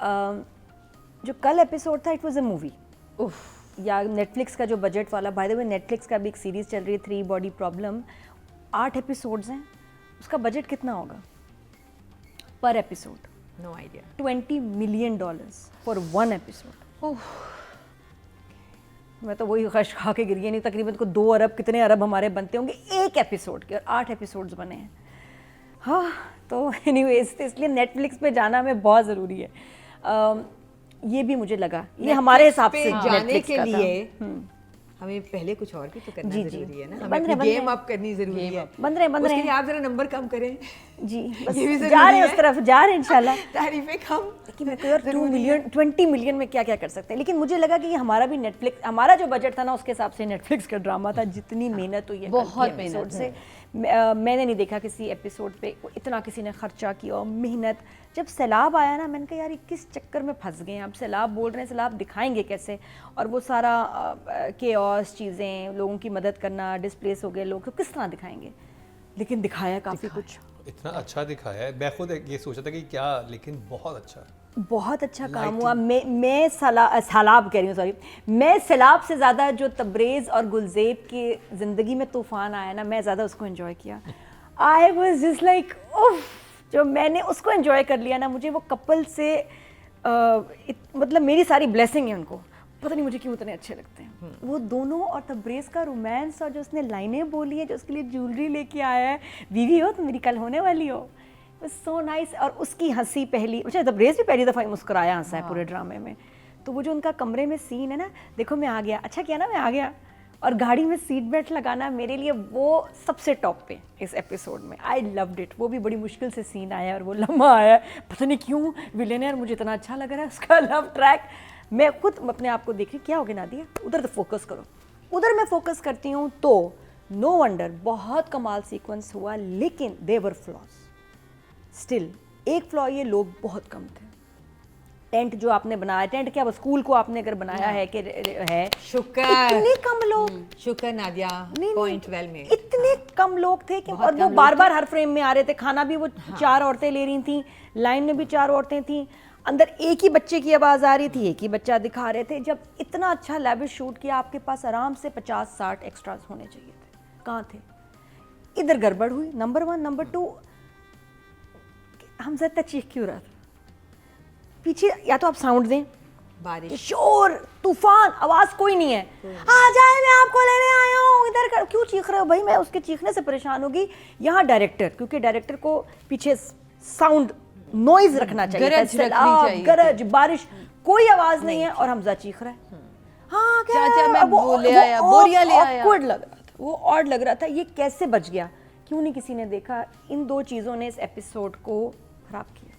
जो कल एपिसोड था इट वाज अ मूवी या नेटफ्लिक्स का जो बजट वाला, बाय द वे नेटफ्लिक्स का भी एक सीरीज़ चल रही है 3 बॉडी प्रॉब्लम, 8 एपिसोड्स हैं, उसका बजट कितना होगा पर episode? No idea. $20 million for 1 episode. मैं तो वही खश खा के गिर गई, नहीं तकरीबन को 2 अरब, कितने अरब हमारे बनते होंगे एक एपिसोड के, और 8 एपिसोड्स बने हैं। हाँ, तो एनीवेज इसलिए नेटफ्लिक्स पे जाना हमें बहुत ज़रूरी है। ये भी मुझे लगा ये हमारे हिसाब से जाने के लिए हमें पहले कुछ और भी तो करना जरूरी है ना, हमें अपनी गेम अप करनी जरूरी है। बन रहे उसके लिए आप जरा नंबर कम करें जी, बस जा रहे हैं उस तरफ, जा रहे हैं इंशाल्लाह। तारीफें कम कि मैं कोई और 20 मिलियन में क्या क्या कर सकते हैं, लेकिन मुझे लगा कि ये हमारा भी नेटफ्लिक्स, हमारा जो बजट था ना उसके हिसाब से नेटफ्लिक्स का ड्रामा था। जितनी मेहनत हुई है बहुत एपिसोड से, मैंने नहीं देखा किसी एपिसोड पे इतना किसी ने खर्चा किया और मेहनत। जब सैलाब आया ना, मैंने कहा यार ये किस चक्कर में फंस गए हैं, अब सैलाब बोल रहे हैं, सैलाब दिखाएंगे कैसे, और वो सारा केओस चीज़ें, लोगों की मदद करना, डिस्प्लेस हो गए लोग, तो किस तरह दिखाएंगे, लेकिन दिखाया काफ़ी कुछ, इतना अच्छा दिखाया है। मैं खुद ये सोचा था कि क्या, लेकिन बहुत अच्छा काम हुआ। मैं सैलाब कह रही हूँ, सॉरी, मैं सैलाब से ज़्यादा जो तब्रेज़ और गुलज़ेब की ज़िंदगी में तूफ़ान आया ना, मैं ज़्यादा उसको एंजॉय किया। आई वाज जस्ट लाइक उफ, जो मैंने उसको एंजॉय कर लिया ना, मुझे वो कपल से मतलब मेरी सारी ब्लेसिंग है उनको, पता नहीं मुझे क्यों इतने अच्छे लगते हैं वो दोनों। और तब्रेज़ का रोमांस, और जो उसने लाइनें बोली है, जो उसके लिए ज्वेलरी लेके आया है, बीवी हो तो मेरी कल होने वाली हो, सो नाइस। और उसकी हंसी पहली, अच्छा तब्रेज़ भी पहली दफ़ा मुस्कुराया, हंसा है पूरे ड्रामे में। तो वो जो उनका कमरे में सीन है ना, देखो मैं आ गया, अच्छा किया ना मैं आ गया, और गाड़ी में सीट बेल्ट लगाना, मेरे लिए वो सबसे टॉप पे इस एपिसोड में। I loved it. वो भी बड़ी मुश्किल से सीन आया और वो लम्हा आया, पता नहीं क्यों विलेनियर मुझे इतना अच्छा लग रहा है उसका लव ट्रैक। मैं खुद अपने आप को देख रही, क्या हो गया नादिया, उधर तो फोकस करो, उधर मैं फोकस करती हूँ। तो नो वंडर बहुत कमाल सीक्वेंस हुआ, लेकिन देवर फ्लॉज स्टिल। एक फ्लॉ ये लोग बहुत कम थे। टेंट जो आपने बनाया, टेंट क्या, स्कूल को आपने अगर बनाया है कि है, शुक्र, इतने कम लोग, शुक्र नादिया, पॉइंट वेल मेड, इतने कम लोग थे कि, और वो बार बार हर फ्रेम में आ रहे थे। खाना भी वो 4 औरतें ले रही थी, लाइन में भी 4 औरतें थी, अंदर एक ही बच्चे की आवाज़ आ रही थी, एक ही बच्चा दिखा रहे थे। जब इतना अच्छा लैविश शूट किया, आपके पास आराम से 50-60 एक्स्ट्रास होने चाहिए थे, कहाँ थे? इधर गड़बड़ हुई, नंबर 1। नंबर 2, हम ज़्यादा चीख क्यों रहा था पीछे? या तो आप साउंड दें, बारिश, शोर, तूफान, आवाज कोई नहीं है, आ जाए मैं आपको लेने आया हूँ, इधर कर, क्यों चीख रहे हो भाई? मैं उसके चीखने से परेशान होगी। यहाँ डायरेक्टर, क्योंकि डायरेक्टर को पीछे साउंड नॉइज रखना चाहिए, गरज, बारिश, कोई आवाज नहीं है और हमजा चीख रहा है। हाँ क्या, ऑकवर्ड लग रहा था, वो ऑड लग रहा था। ये कैसे बच गया? क्यों नहीं किसी ने देखा? इन 2 चीज़ों ने इस एपिसोड को खराब किया।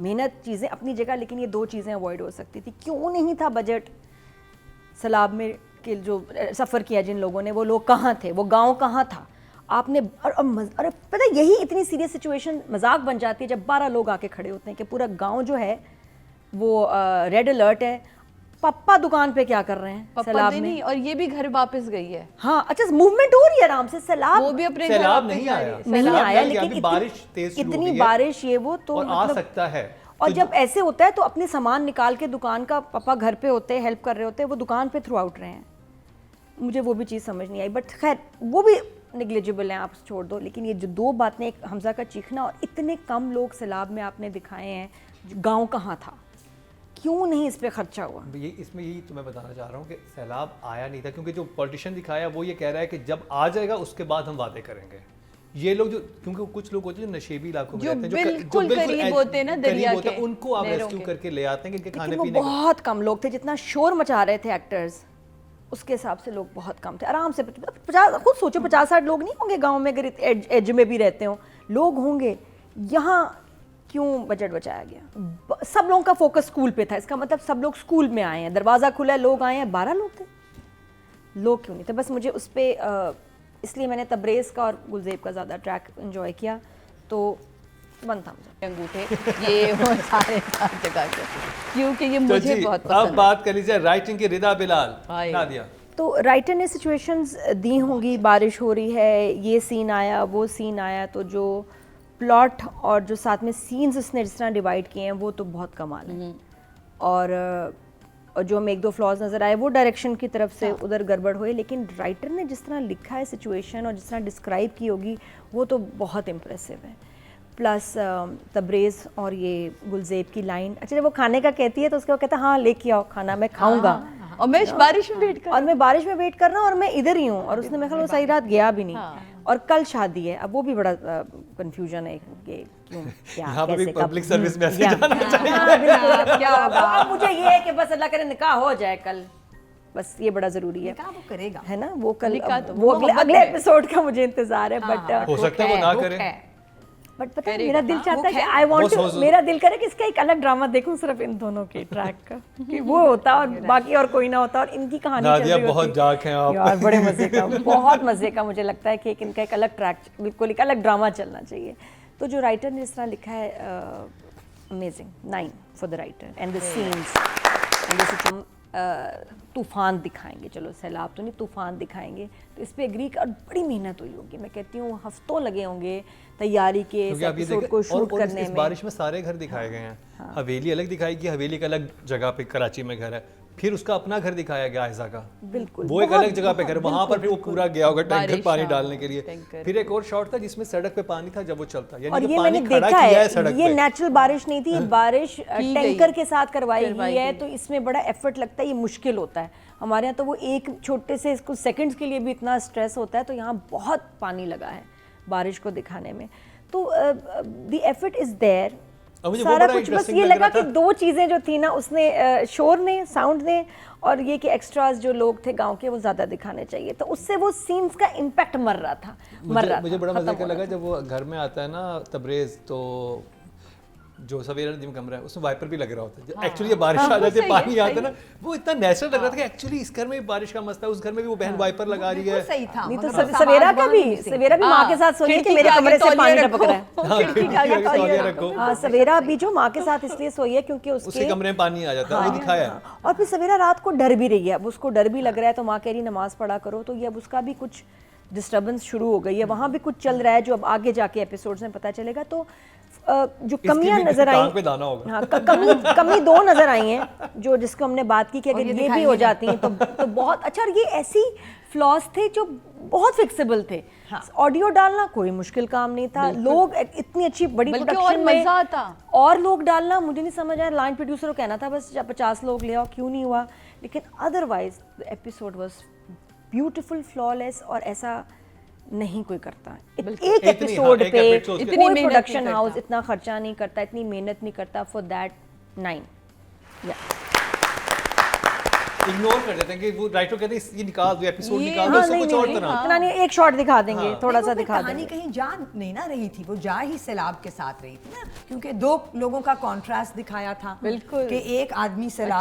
मेहनत चीज़ें अपनी जगह, लेकिन ये 2 चीज़ें अवॉइड हो सकती थी। क्यों नहीं था बजट? सैलाब में के जो सफ़र किया जिन लोगों ने, वो लोग कहाँ थे, वो गांव कहाँ था? आपने अरे पता है, यही इतनी सीरियस सिचुएशन मजाक बन जाती है जब 12 लोग आके खड़े होते हैं कि पूरा गांव जो है वो रेड अलर्ट है। पप्पा दुकान पे क्या कर रहे हैं सैलाब में? नहीं, और ये भी घर वापस गई है। हाँ, अच्छा मूवमेंट हो रही है आराम से। सैलाब वो भी अपने सैलाब नहीं आया, नहीं आया, लेकिन बारिश तेज इतनी बारिश, ये वो तो आ सकता है। और जब ऐसे होता है तो अपने सामान निकाल के दुकान का, पापा घर पे होते हैं, हेल्प कर रहे होते हैं, वो दुकान पे थ्रू आउट रहे हैं। मुझे वो भी चीज़ समझ नहीं आई, बट खैर वो भी निग्लिजिबल हैं, आप छोड़ दो। लेकिन ये जो 2 बातें, एक हमजा का चीखना और इतने कम लोग सैलाब में आपने दिखाए हैं, गांव कहाँ था? क्यों नहीं इस पे खर्चा हुआ? ये इसमें यही तो मैं बताना चाह रहा हूँ कि सैलाब आया नहीं था, क्योंकि जो पॉलिटिशियन दिखाया वो ये कह रहा है कि जब आ जाएगा उसके बाद हम वादे करेंगे। ये लोग जो, क्योंकि कुछ लोग होते हैं जो नशेबी इलाकों में रहते हैं, जो बिल्कुल करीब होते हैं ना दरिया के, उनको आप रेस्क्यू करके ले आते हैं कि खाने पीने। बहुत कम लोग थे, जितना शोर मचा रहे थे एक्टर्स, उसके हिसाब से लोग बहुत कम थे। आराम से 50, खुद सोचो 50-60 लोग नहीं होंगे गाँव में, अगर एज में भी रहते हो लोग होंगे। यहाँ क्यों बजट बचाया गया? सब लोगों का फोकस स्कूल पे था, इसका मतलब सब लोग स्कूल में आए हैं, दरवाज़ा खुला है, लोग आए हैं। 12 लोग थे, लोग क्यों नहीं थे? बस मुझे उस पर इसलिए मैंने तब्रेज़ का और गुलज़ेब का ज़्यादा ट्रैक एंजॉय किया, तो बंद था मुझे अंगूठे ये वो सारे जगह के, क्योंकि ये मुझे बहुत पसंद है। अब बात कर लीजिए राइटिंग की। रिदा बिलाल, नादिया, तो राइटर ने सिचुएशंस दी होंगी, बारिश हो रही है, ये सीन आया, वो सीन आया, तो जो प्लॉट और जो साथ में सीन्स उसने जिस तरह डिवाइड किए हैं वो तो बहुत कमाल है। और जो हमें एक दो फ्लॉज नज़र आए वो डायरेक्शन की तरफ से उधर गड़बड़ हुए, लेकिन राइटर ने जिस तरह लिखा है सिचुएशन और जिस तरह डिस्क्राइब की होगी वो तो बहुत इम्प्रेसिव है। प्लस तब्रेज़ और ये गुलज़ेब की लाइन, अच्छा जब वो खाने का कहती है तो उसके वो कहता है हाँ लेके आओ खाना, मैं खाऊंगा। और मैं बारिश में वेट कर और मैं बारिश में वेट कर रहा हूँ और मैं इधर ही हूँ, और उसने मेरे ख्याल वो सही रात गया भी नहीं। और कल शादी है, अब वो भी बड़ा कंफ्यूजन है कि क्यों क्या यहाँ पे भी कैसे पब्लिक कब सर्विस मैसेज आना चाहिए। हाँ, बिल्कुल। क्या होगा अब मुझे ये है कि बस अल्लाह करे निकाह हो जाए कल, बस ये बड़ा जरूरी है। निकाह वो करेगा, है ना, वो कल निकाह तो वो अगले एपिसोड का मुझे इंतजार है। हो सकता है वो ना करे, बट पता है मेरा दिल चाहता है कि आई वांट टू, मेरा दिल करे कि इसका एक अलग ड्रामा देखूं सिर्फ इन दोनों के ट्रैक का, कि वो होता और बाकी और कोई ना होता और इनकी कहानी चल नादिया रही बहुत होती। जाक हैं आप। यार बड़े मजे का, बहुत मजे का मुझे लगता है कि इनका एक अलग ट्रैक, बिल्कुल एक अलग ड्रामा चलना चाहिए। तो जो राइटर ने जिस तरह लिखा है, amazing, 9 for the writer and the scenes. And जैसे हम तूफान दिखाएंगे, चलो सैलाब तो नहीं, तूफान दिखाएंगे, तो इस पे एग्री कर, बड़ी मेहनत हुई होगी, मैं कहती हूँ हफ्तों लगे होंगे तैयारी के इस एपिसोड को शूट करने इस में। बारिश में सारे घर दिखाए गए हैं। हवेली अलग दिखाई गई, हवेली का अलग जगह पे कराची में घर है, फिर उसका अपना घर दिखाया गया आयशा का, बिल्कुल वो एक अलग जगह पे घर, वहां पर फिर वो पूरा गया होगा टैंकर बारिश, पानी हाँ, डालने के लिए। टैंकर। फिर एक और शॉट था जिसमें सड़क पे पानी था जब वो चलता, और यानी कि ये मैंने पानी खड़ा देखा किया है है, सड़क ये पे। नेचुरल बारिश नहीं थी, ये बारिश गई टैंकर के साथ करवाई करवाई गई है, गई। तो इसमें बड़ा एफर्ट लगता है, ये मुश्किल होता है। हमारे यहाँ तो वो एक छोटे से कुछ सेकंड्स के लिए भी इतना स्ट्रेस होता है, तो यहाँ बहुत पानी लगा है बारिश को दिखाने में। तो द एफर्ट इज देयर, अब मुझे वो सारा बड़ा कुछ, बस interesting ये लग लगा रहा कि था। दो चीज़ें जो थी ना उसने, शोर ने, साउंड ने, और ये कि एक्स्ट्रास जो लोग थे गांव के वो ज़्यादा दिखाने चाहिए, तो उससे वो सीन्स का इम्पैक्ट मर रहा था। मुझे बड़ा मजे खत्म का हो रहा लगा था। जब वो घर में आता है ना तब्रेज, तो जो सवेरा जिम कमरा है उसमें वाइपर भी लग रहा होता है। एक्चुअली ये बारिश आ जाती है, पानी आता है ना, वो इतना नेचुरल लग रहा था कि एक्चुअली इस घर में भी बारिश का मसला है, उस घर में भी वो बहन वाइपर लगा रही है। सही था। नहीं तो मगर बस सवेरा आवाज का बंद भी, नहीं थी। सवेरा भी माँ के साथ सोई है कि मेरे कमरे से पानी टपक रहा है। हाँ, खिड़की के आगे तौलिया रखो। हाँ, सवेरा भी जो माँ के साथ इसलिए सोई है क्योंकि उसके उसके कमरे में पानी आ जाता है, वो दिखाया है। और फिर सवेरा रात को डर भी रही है, अब उसको डर भी लग रहा है, तो माँ कह रही नमाज पढ़ा करो, तो ये अब उसका भी कुछ डिस्टर्बेंस शुरू हो गई है, वहाँ भी कुछ चल रहा है जो अब आगे जाके एपिसोड्स में पता चलेगा। तो जो कमियां नजर टांग पे आई, दाना होगा। हाँ, कमी दो नजर आई हैं जो जिसको हमने बात की कि अगर ये भी हो जाती हैं तो बहुत अच्छा। और ये ऐसी फ्लॉज थे जो बहुत फिक्सेबल थे। ऑडियो डालना कोई मुश्किल काम नहीं था, लोग इतनी अच्छी बड़ी बल्कि और प्रोडक्शन में मजा आता। और लोग डालना मुझे नहीं समझ आया, लाइन प्रोड्यूसर को कहना था बस 50 लोग ले आओ, क्यों नहीं हुआ। लेकिन otherwise the episode was beautiful, flawless, और ऐसा नहीं कोई करता। एक एपिसोड पे episode इतनी कोई मेहनत नहीं प्रोडक्शन करता। हाउस इतना खर्चा नहीं करता, इतनी मेहनत नहीं करता फॉर दैट 9। इग्नोर कर देते हैं कि वो राइटर कहते हैं ये निकाल दो, एपिसोड ये- निकाल दो, हाँ, उसको नहीं कुछ और नहीं, तरह। इतना नहीं, एक शॉट दिखा देंगे, थोड़ा सा नहीं, वो दिखा कहानी देंगे। कहीं जा नहीं ना रही थी, वो जा ही सैलाब के साथ रही थी ना, क्योंकि दो लोगों का कॉन्ट्रास्ट दिखाया था। बिल्कुल। कि एक आदमी सैलाब